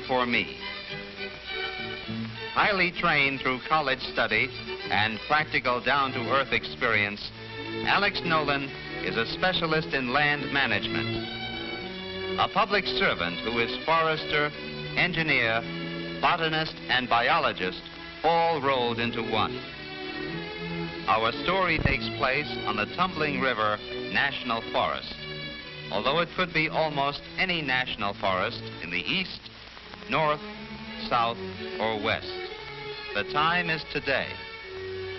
for me. Highly trained through college study and practical down-to-earth experience, Alex Nolan is a specialist in land management, a public servant who is forester, engineer, botanist, and biologist, all rolled into one. Our story takes place on the Tumbling River National Forest, although it could be almost any national forest in the east, north, south, or west. The time is today,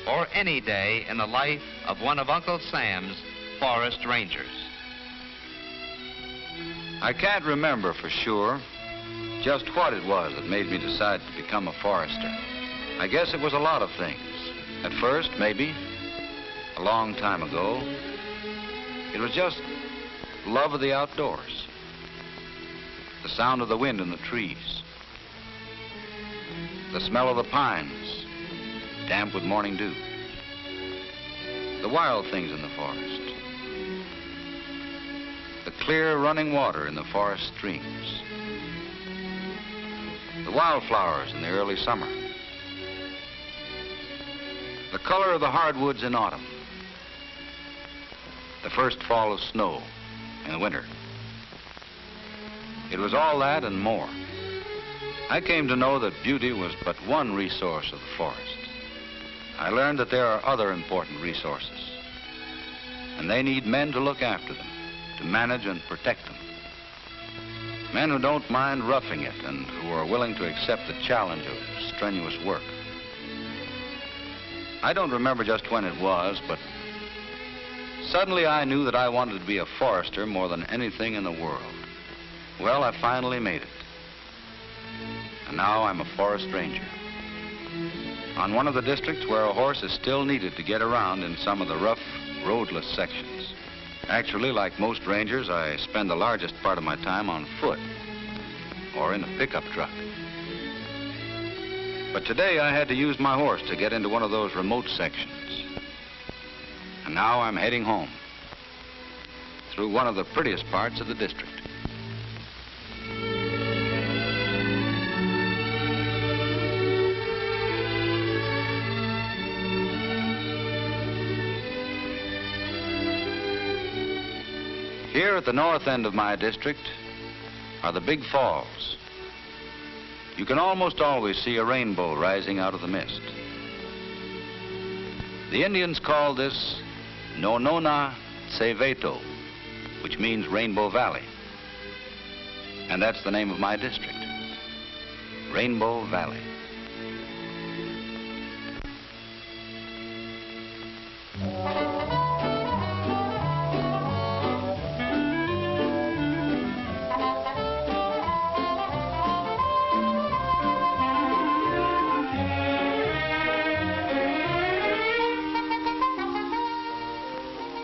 or any day in the life of one of Uncle Sam's forest rangers. I can't remember for sure just what it was that made me decide to become a forester. I guess it was a lot of things. At first, maybe, a long time ago, it was just love of the outdoors, the sound of the wind in the trees, the smell of the pines, damp with morning dew, the wild things in the forest, the clear running water in the forest streams, the wildflowers in the early summer, the color of the hardwoods in autumn, the first fall of snow in the winter. It was all that and more. I came to know that beauty was but one resource of the forest. I learned that there are other important resources, and they need men to look after them, to manage and protect them. Men who don't mind roughing it and who are willing to accept the challenge of strenuous work. I don't remember just when it was, but suddenly I knew that I wanted to be a forester more than anything in the world. Well, I finally made it. And now I'm a forest ranger. On one of the districts where a horse is still needed to get around in some of the rough, roadless sections. Actually, like most rangers, I spend the largest part of my time on foot or in a pickup truck. But today I had to use my horse to get into one of those remote sections. And now I'm heading home through one of the prettiest parts of the district. Here at the north end of my district are the big falls. You can almost always see a rainbow rising out of the mist. The Indians call this Nonona Seveto, which means Rainbow Valley. And that's the name of my district, Rainbow Valley.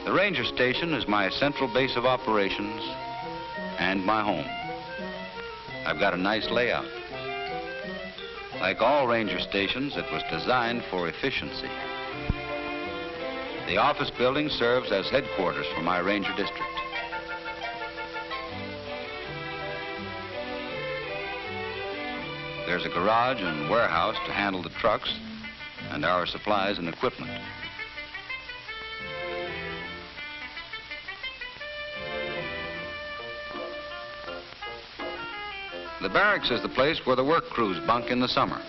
The ranger station is my central base of operations and my home. I've got a nice layout. Like all ranger stations, it was designed for efficiency. The office building serves as headquarters for my ranger district. There's a garage and warehouse to handle the trucks and our supplies and equipment. The barracks is the place where the work crews bunk in the summer.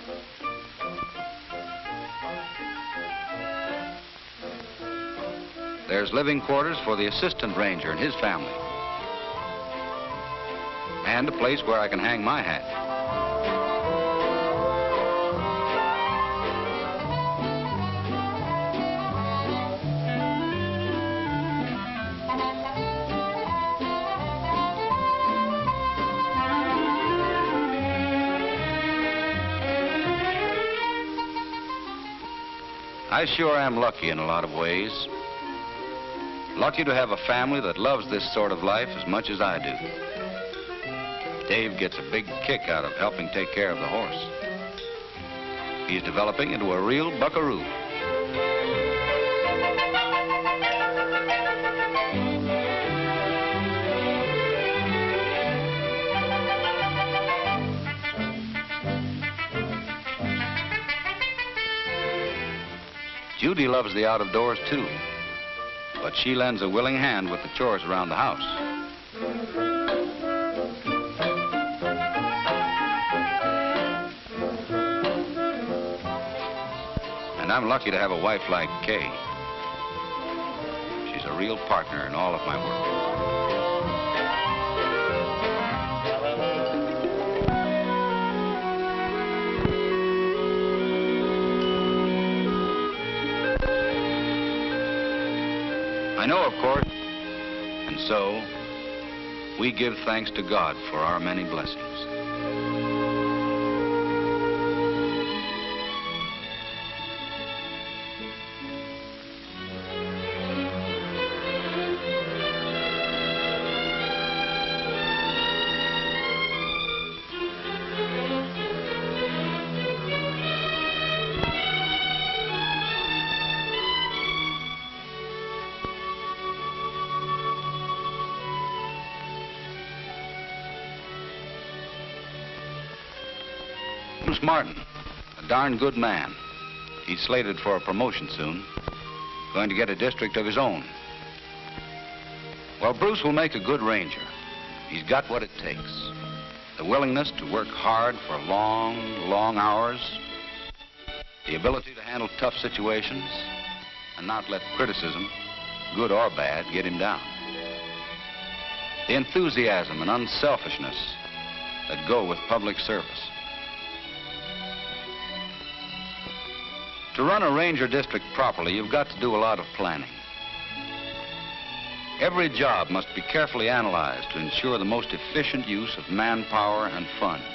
There's living quarters for the assistant ranger and his family. And a place where I can hang my hat. I sure am lucky in a lot of ways. Lucky to have a family that loves this sort of life as much as I do. Dave gets a big kick out of helping take care of the horse. He's developing into a real buckaroo. Judy loves the out of doors too, but she lends a willing hand with the chores around the house. And I'm lucky to have a wife like Kay. She's a real partner in all of my work. I know, of course, and so we give thanks to God for our many blessings. Bruce Martin, a darn good man. He's slated for a promotion soon, going to get a district of his own. Well, Bruce will make a good ranger. He's got what it takes. The willingness to work hard for long, long hours, the ability to handle tough situations, and not let criticism, good or bad, get him down. The enthusiasm and unselfishness that go with public service. To run a ranger district properly, you've got to do a lot of planning. Every job must be carefully analyzed to ensure the most efficient use of manpower and funds.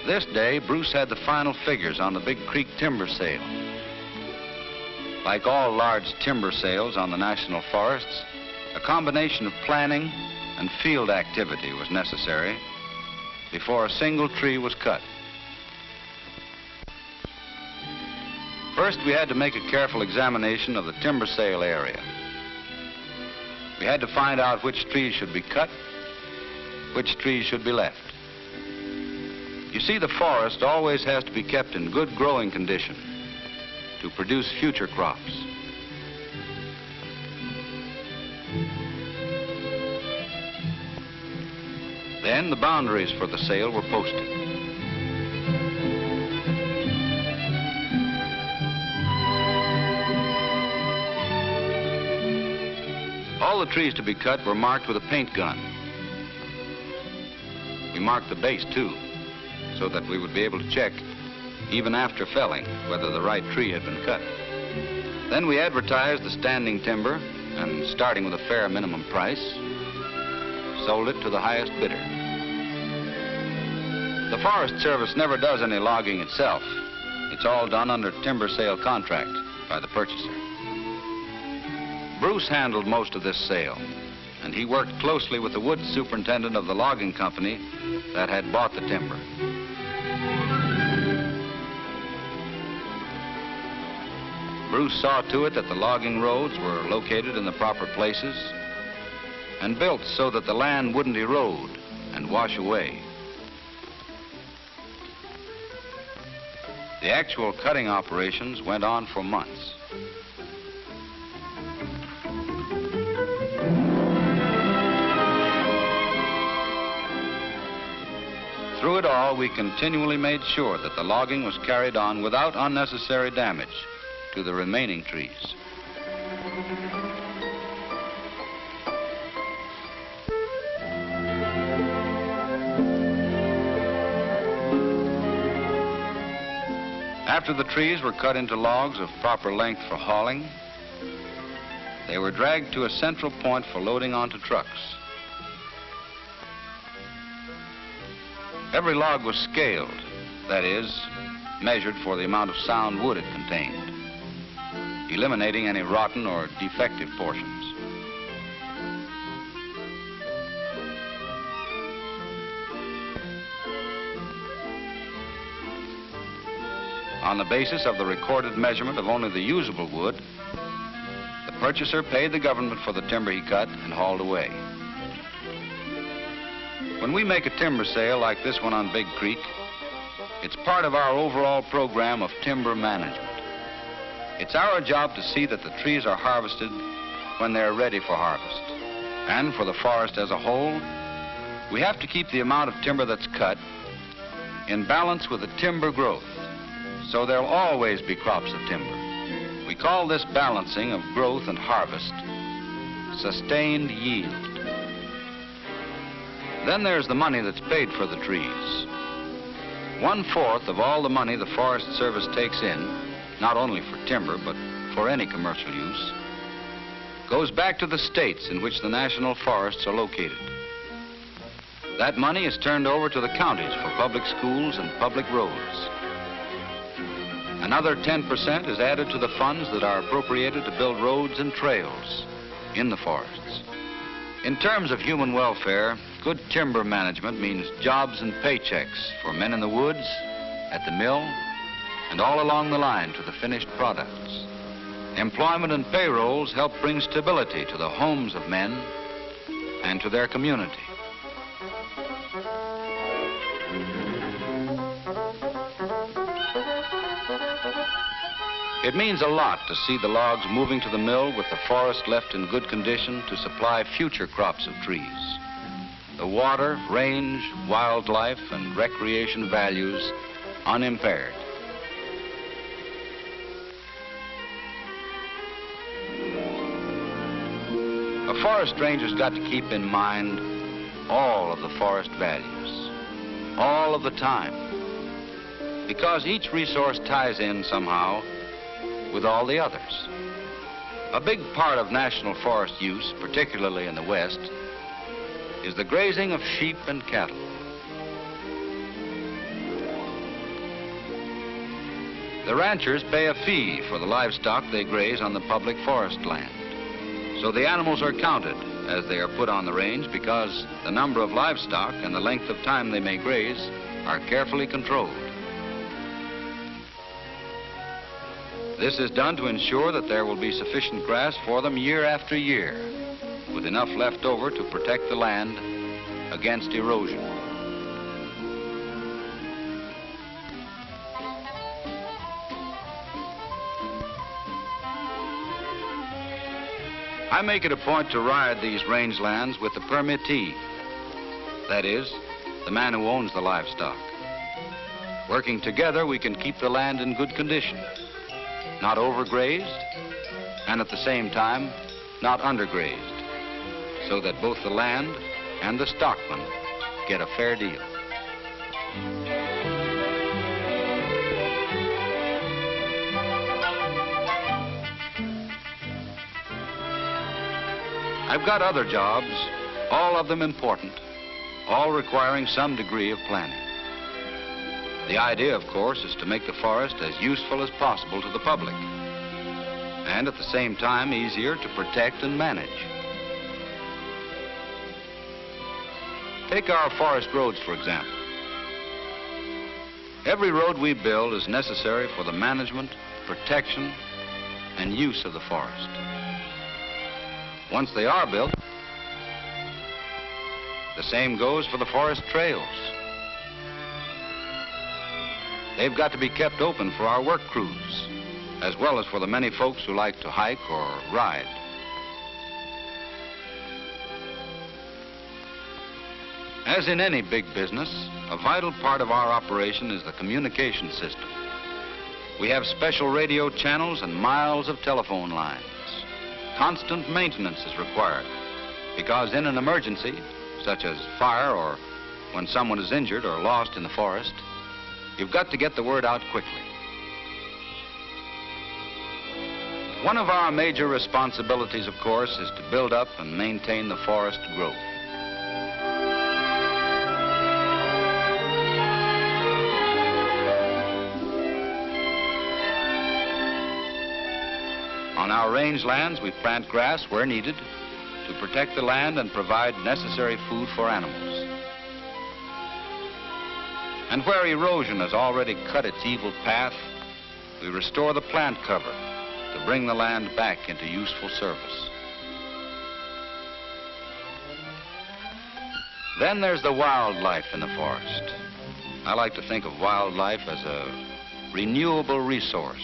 This day, Bruce had the final figures on the Big Creek timber sale. Like all large timber sales on the national forests, a combination of planning and field activity was necessary before a single tree was cut. First, we had to make a careful examination of the timber sale area. We had to find out which trees should be cut, which trees should be left. You see, the forest always has to be kept in good growing condition to produce future crops. Then the boundaries for the sale were posted. All the trees to be cut were marked with a paint gun. We marked the base, too, so that we would be able to check, even after felling, whether the right tree had been cut. Then we advertised the standing timber, and starting with a fair minimum price, sold it to the highest bidder. The Forest Service never does any logging itself. It's all done under timber sale contract by the purchaser. Bruce handled most of this sale, and he worked closely with the woods superintendent of the logging company that had bought the timber. Bruce saw to it that the logging roads were located in the proper places and built so that the land wouldn't erode and wash away. The actual cutting operations went on for months. Through it all, we continually made sure that the logging was carried on without unnecessary damage to the remaining trees. After the trees were cut into logs of proper length for hauling, they were dragged to a central point for loading onto trucks. Every log was scaled, that is, measured for the amount of sound wood it contained, eliminating any rotten or defective portions. On the basis of the recorded measurement of only the usable wood, the purchaser paid the government for the timber he cut and hauled away. When we make a timber sale like this one on Big Creek, it's part of our overall program of timber management. It's our job to see that the trees are harvested when they're ready for harvest. And for the forest as a whole, we have to keep the amount of timber that's cut in balance with the timber growth, so there'll always be crops of timber. We call this balancing of growth and harvest sustained yield. Then there's the money that's paid for the trees. 1/4 of all the money the Forest Service takes in, not only for timber, but for any commercial use, goes back to the states in which the national forests are located. That money is turned over to the counties for public schools and public roads. Another 10% is added to the funds that are appropriated to build roads and trails in the forests. In terms of human welfare, good timber management means jobs and paychecks for men in the woods, at the mill, and all along the line to the finished products. Employment and payrolls help bring stability to the homes of men and to their community. It means a lot to see the logs moving to the mill with the forest left in good condition to supply future crops of trees. The water, range, wildlife, and recreation values unimpaired. A forest ranger's got to keep in mind all of the forest values, all of the time, because each resource ties in somehow with all the others. A big part of national forest use, particularly in the West, is the grazing of sheep and cattle. The ranchers pay a fee for the livestock they graze on the public forest land. So the animals are counted as they are put on the range because the number of livestock and the length of time they may graze are carefully controlled. This is done to ensure that there will be sufficient grass for them year after year, with enough left over to protect the land against erosion. I make it a point to ride these rangelands with the permittee, that is, the man who owns the livestock. Working together, we can keep the land in good condition, not overgrazed, and at the same time, not undergrazed, so that both the land and the stockman get a fair deal. I've got other jobs, all of them important, all requiring some degree of planning. The idea, of course, is to make the forest as useful as possible to the public, and at the same time easier to protect and manage. Take our forest roads, for example. Every road we build is necessary for the management, protection, and use of the forest. Once they are built, the same goes for the forest trails. They've got to be kept open for our work crews, as well as for the many folks who like to hike or ride. As in any big business, a vital part of our operation is the communication system. We have special radio channels and miles of telephone lines. Constant maintenance is required because in an emergency, such as fire or when someone is injured or lost in the forest, you've got to get the word out quickly. One of our major responsibilities, of course, is to build up and maintain the forest growth. On our rangelands, we plant grass where needed to protect the land and provide necessary food for animals. And where erosion has already cut its evil path, we restore the plant cover to bring the land back into useful service. Then there's the wildlife in the forest. I like to think of wildlife as a renewable resource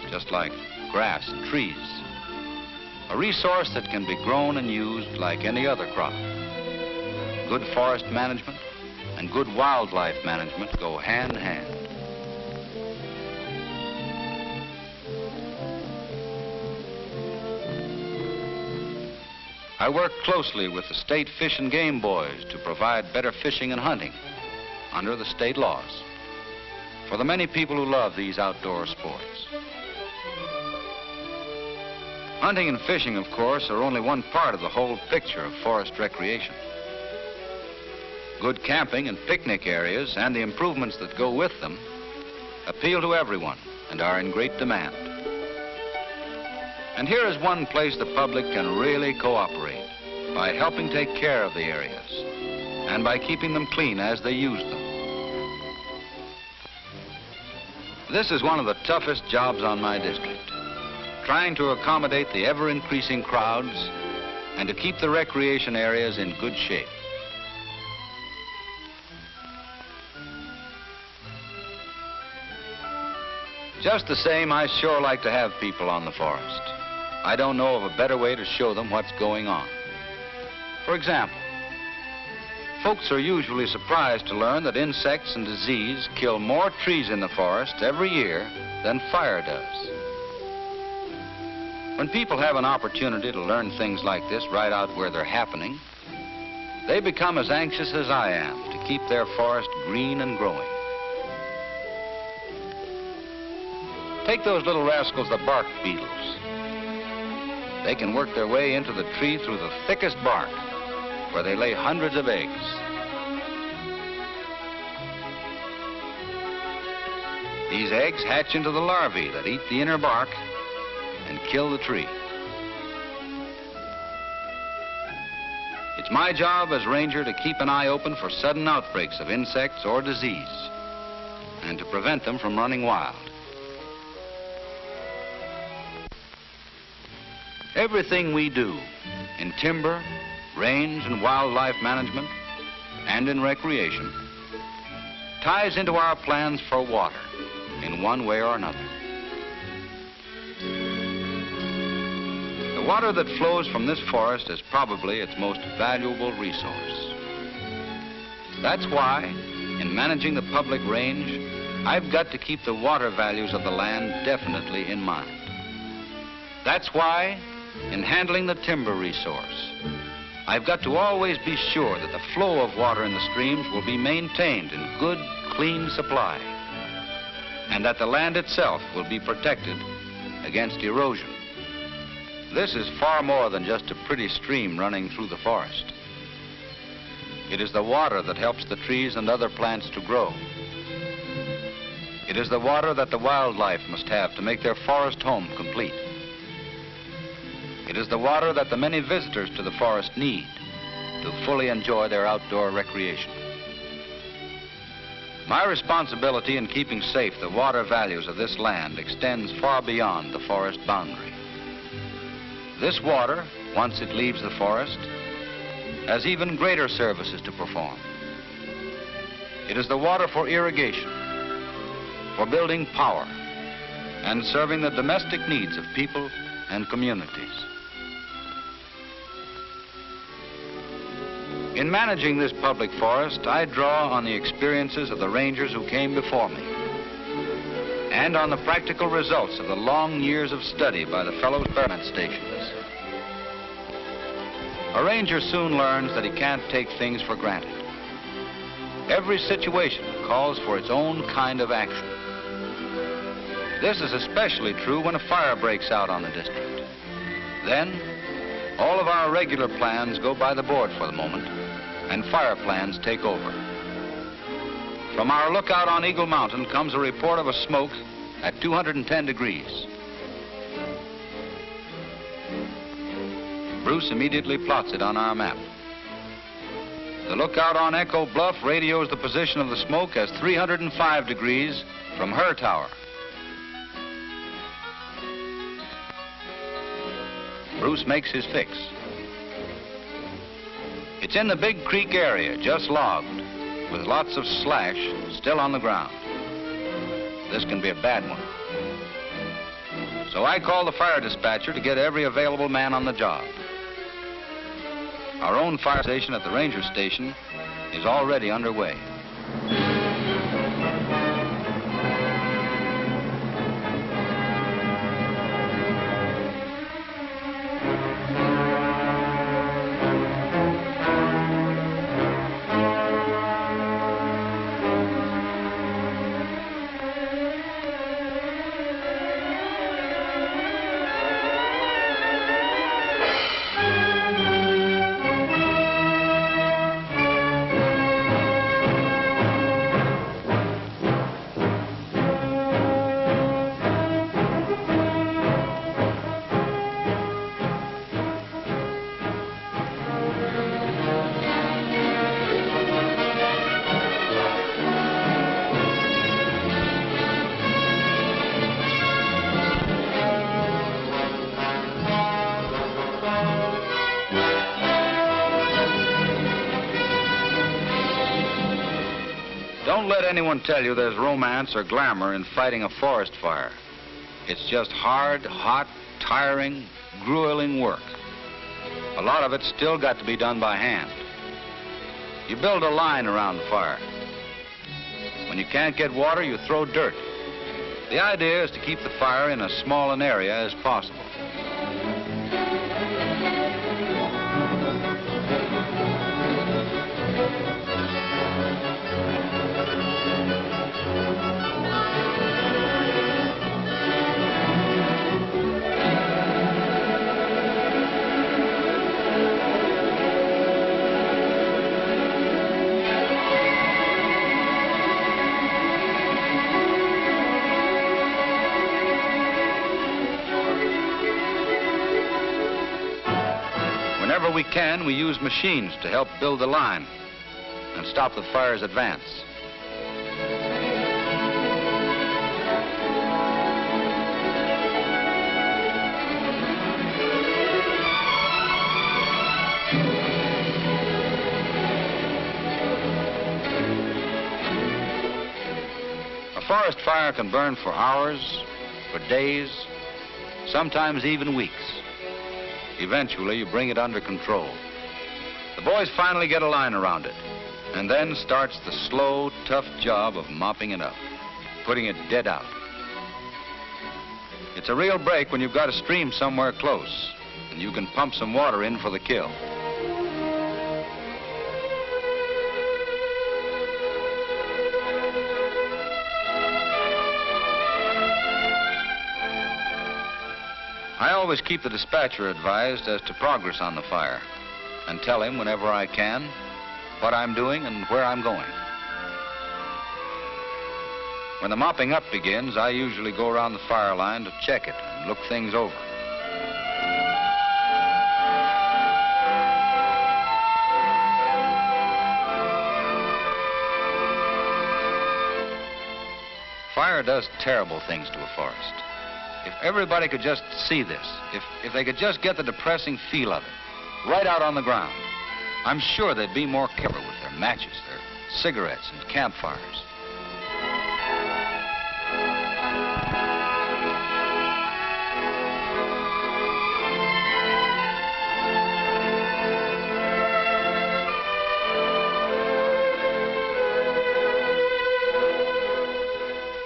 just like grass and trees. A resource that can be grown and used like any other crop. Good forest management and good wildlife management go hand in hand. I work closely with the state fish and game boys to provide better fishing and hunting under the state laws for the many people who love these outdoor sports. Hunting and fishing, of course, are only one part of the whole picture of forest recreation. Good camping and picnic areas and the improvements that go with them appeal to everyone and are in great demand. And here is one place the public can really cooperate by helping take care of the areas and by keeping them clean as they use them. This is one of the toughest jobs on my district, trying to accommodate the ever-increasing crowds and to keep the recreation areas in good shape. Just the same, I sure like to have people on the forest. I don't know of a better way to show them what's going on. For example, folks are usually surprised to learn that insects and disease kill more trees in the forest every year than fire does. When people have an opportunity to learn things like this right out where they're happening, they become as anxious as I am to keep their forest green and growing. Take those little rascals, the bark beetles. They can work their way into the tree through the thickest bark, where they lay hundreds of eggs. These eggs hatch into the larvae that eat the inner bark and kill the tree. It's my job as ranger to keep an eye open for sudden outbreaks of insects or disease and to prevent them from running wild. Everything we do in timber, range, and wildlife management, and in recreation, ties into our plans for water in one way or another. The water that flows from this forest is probably its most valuable resource. That's why, in managing the public range, I've got to keep the water values of the land definitely in mind. That's why, in handling the timber resource, I've got to always be sure that the flow of water in the streams will be maintained in good, clean supply, and that the land itself will be protected against erosion. This is far more than just a pretty stream running through the forest. It is the water that helps the trees and other plants to grow. It is the water that the wildlife must have to make their forest home complete. It is the water that the many visitors to the forest need to fully enjoy their outdoor recreation. My responsibility in keeping safe the water values of this land extends far beyond the forest boundary. This water, once it leaves the forest, has even greater services to perform. It is the water for irrigation, for building power, and serving the domestic needs of people and communities. In managing this public forest, I draw on the experiences of the rangers who came before me and on the practical results of the long years of study by the fellow experiment stations. A ranger soon learns that he can't take things for granted. Every situation calls for its own kind of action. This is especially true when a fire breaks out on the district. Then, all of our regular plans go by the board for the moment, and fire plans take over. From our lookout on Eagle Mountain comes a report of a smoke at 210 degrees. Bruce immediately plots it on our map. The lookout on Echo Bluff radios the position of the smoke as 305 degrees from her tower. Bruce makes his fix. It's in the Big Creek area, just logged, with lots of slash still on the ground. This can be a bad one. So I called the fire dispatcher to get every available man on the job. Our own fire station at the ranger station is already underway. Don't let anyone tell you there's romance or glamour in fighting a forest fire. It's just hard, hot, tiring, grueling work. A lot of it's still got to be done by hand. You build a line around the fire. When you can't get water, you throw dirt. The idea is to keep the fire in as small an area as possible. Whenever we can, we use machines to help build the line and stop the fire's advance. A forest fire can burn for hours, for days, sometimes even weeks. Eventually, you bring it under control. The boys finally get a line around it, and then starts the slow, tough job of mopping it up, putting it dead out. It's a real break when you've got a stream somewhere close, and you can pump some water in for the kill. I always keep the dispatcher advised as to progress on the fire and tell him whenever I can what I'm doing and where I'm going. When the mopping up begins, I usually go around the fire line to check it and look things over. Fire does terrible things to a forest. If everybody could just see this, if they could just get the depressing feel of it, right out on the ground, I'm sure they'd be more careful with their matches, their cigarettes, and campfires.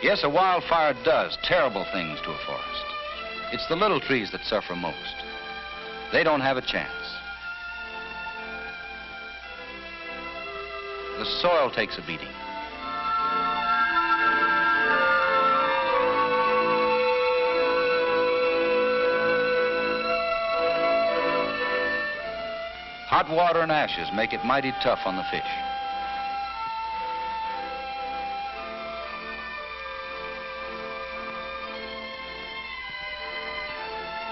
Yes, a wildfire does terrible things to a forest. It's the little trees that suffer most. They don't have a chance. The soil takes a beating. Hot water and ashes make it mighty tough on the fish.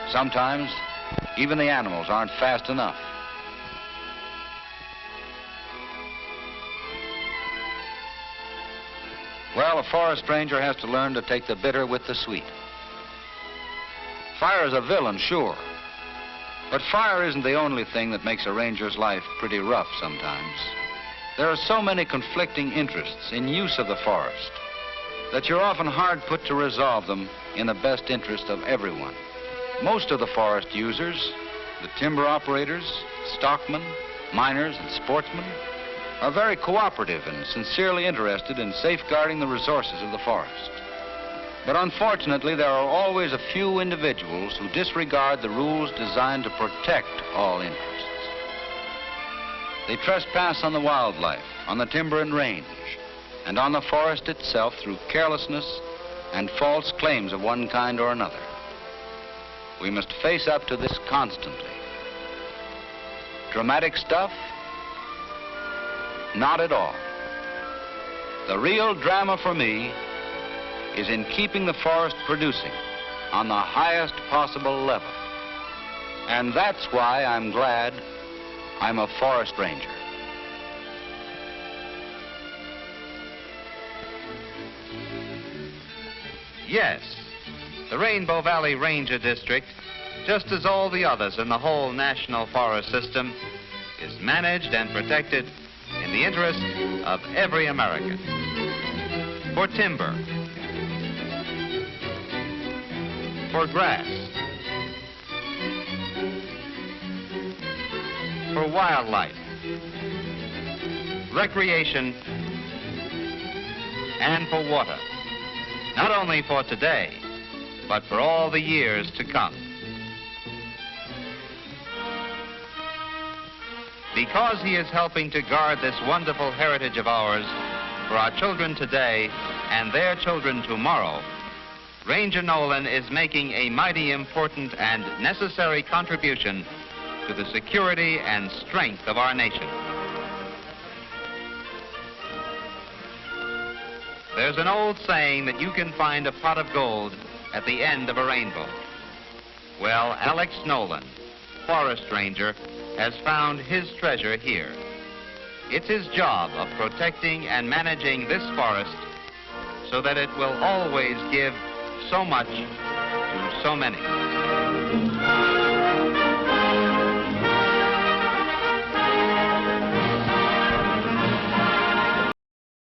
Sometimes, even the animals aren't fast enough. Well, a forest ranger has to learn to take the bitter with the sweet. Fire is a villain, sure. But fire isn't the only thing that makes a ranger's life pretty rough sometimes. There are so many conflicting interests in use of the forest. that you're often hard put to resolve them in the best interest of everyone. Most of the forest users, the timber operators, stockmen, miners, and sportsmen, are very cooperative and sincerely interested in safeguarding the resources of the forest. But unfortunately, there are always a few individuals who disregard the rules designed to protect all interests. They trespass on the wildlife, on the timber and range, and on the forest itself through carelessness and false claims of one kind or another. We must face up to this constantly. Dramatic stuff? Not at all. The real drama for me is in keeping the forest producing on the highest possible level. And that's why I'm glad I'm a forest ranger. Yes, the Rainbow Valley Ranger District, just as all the others in the whole National Forest System, is managed and protected in the interest of every American. For timber, for grass, for wildlife, recreation, and for water. Not only for today, but for all the years to come. Because he is helping to guard this wonderful heritage of ours for our children today and their children tomorrow, Ranger Nolan is making a mighty important and necessary contribution to the security and strength of our nation. There's an old saying that you can find a pot of gold at the end of a rainbow. Well, Alex Nolan, Forest Ranger, has found his treasure here. It's his job of protecting and managing this forest so that it will always give so much to so many.